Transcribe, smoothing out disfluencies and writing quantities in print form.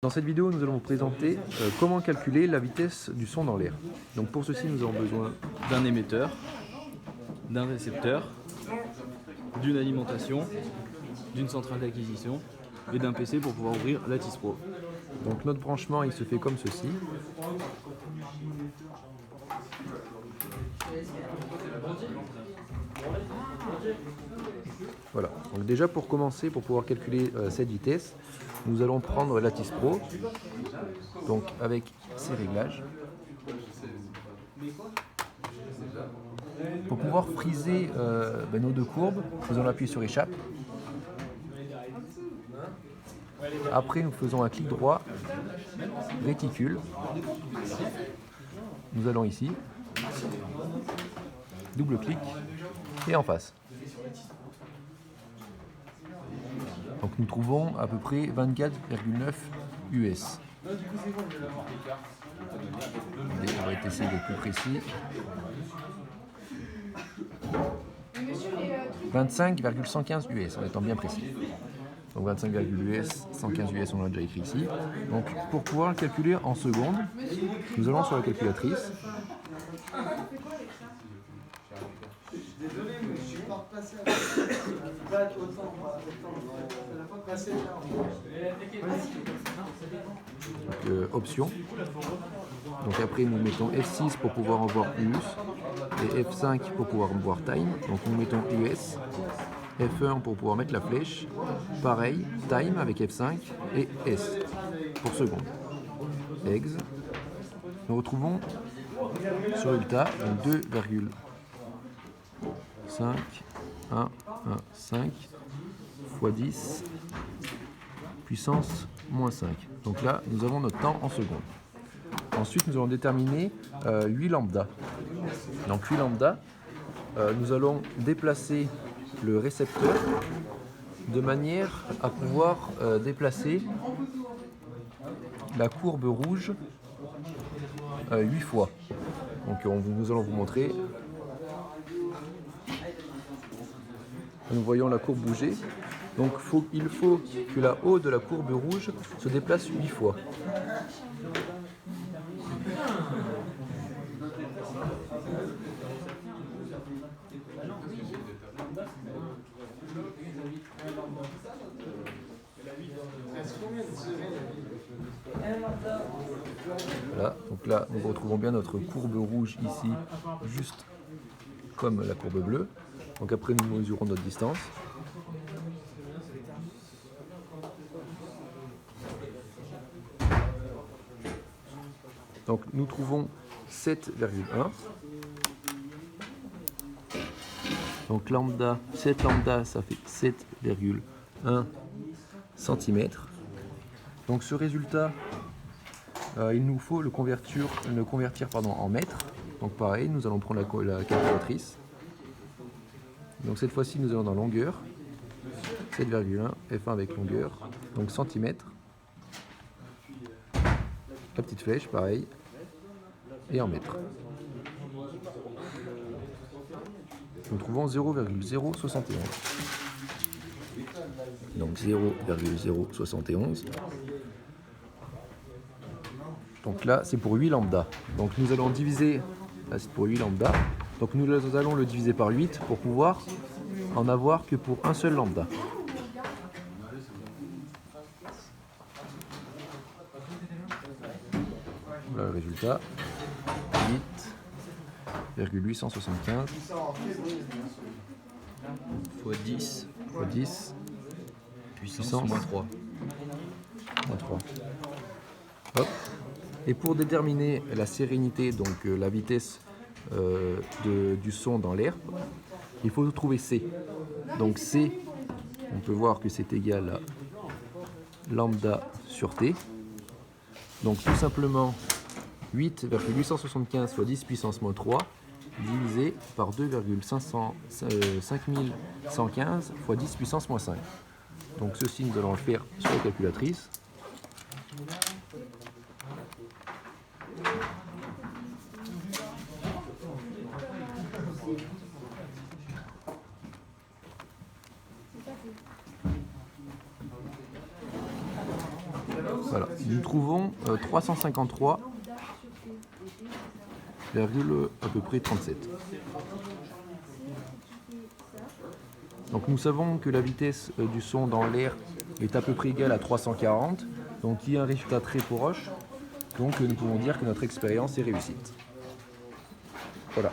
Dans cette vidéo, nous allons vous présenter comment calculer la vitesse du son dans l'air. Donc pour ceci, nous avons besoin d'un émetteur, d'un récepteur, d'une alimentation, d'une centrale d'acquisition et d'un PC pour pouvoir ouvrir l'Atis Pro. Donc notre branchement, il se fait comme ceci. Voilà. Donc déjà pour commencer, pour pouvoir calculer cette vitesse, nous allons prendre l'Atis Pro, donc avec ses réglages. Pour pouvoir friser nos deux courbes, nous allons appuyer sur échappe. Après, nous faisons un clic droit, réticule. Nous allons ici, double clic et en face. Donc nous trouvons à peu près 24,9 US. On va essayer d'être plus précis. 25,115 US en étant bien précis. Donc 25,115 US, on l'a déjà écrit ici. Donc pour pouvoir le calculer en secondes, nous allons sur la calculatrice. Option. Donc après nous mettons F6 pour pouvoir en voir US et F5 pour pouvoir voir time. Donc nous mettons US, F1 pour pouvoir mettre la flèche, pareil, time avec F5 et S pour seconde. Ex. Nous retrouvons ce résultat, 2,5 fois 10 puissance moins 5. Donc là, nous avons notre temps en secondes. Ensuite, nous allons déterminer 8 lambda. Donc 8 lambda, nous allons déplacer le récepteur de manière à pouvoir déplacer la courbe rouge 8 fois. Donc nous allons vous montrer. Nous voyons la courbe bouger. Donc il faut que la haut de la courbe rouge se déplace 8 fois. Voilà, donc là nous retrouvons bien notre courbe rouge ici, juste comme la courbe bleue. Donc après nous mesurons notre distance. Donc nous trouvons 7,1. Donc lambda, 7 lambda, ça fait 7,1 cm. Donc ce résultat, il nous faut le convertir en mètres. Donc pareil, nous allons prendre la calculatrice. Donc cette fois-ci, nous allons dans longueur. 7,1, F1 avec longueur, donc centimètres. La petite flèche, pareil, et en mètres. Nous trouvons 0,071. Donc 0,071. Donc là, c'est pour 8 lambda. Donc nous allons diviser, là c'est pour 8 lambda. Donc nous allons le diviser par 8 pour pouvoir en avoir que pour un seul lambda. Voilà le résultat. 8,875 Fois 10 fois 10 puissance moins 3. Moins 3. Hop. Et pour déterminer la sérénité, donc la vitesse du son dans l'air, il faut trouver C. Donc C, on peut voir que c'est égal à lambda sur T. Donc tout simplement 8,875 fois 10 puissance moins 3 divisé par 2,5115 fois 10 puissance moins 5. Donc ceci, nous allons le faire sur la calculatrice. Voilà, nous trouvons 353, à peu près 37. Donc nous savons que la vitesse du son dans l'air est à peu près égale à 340, donc il y a un résultat très proche, donc nous pouvons dire que notre expérience est réussie. Voilà.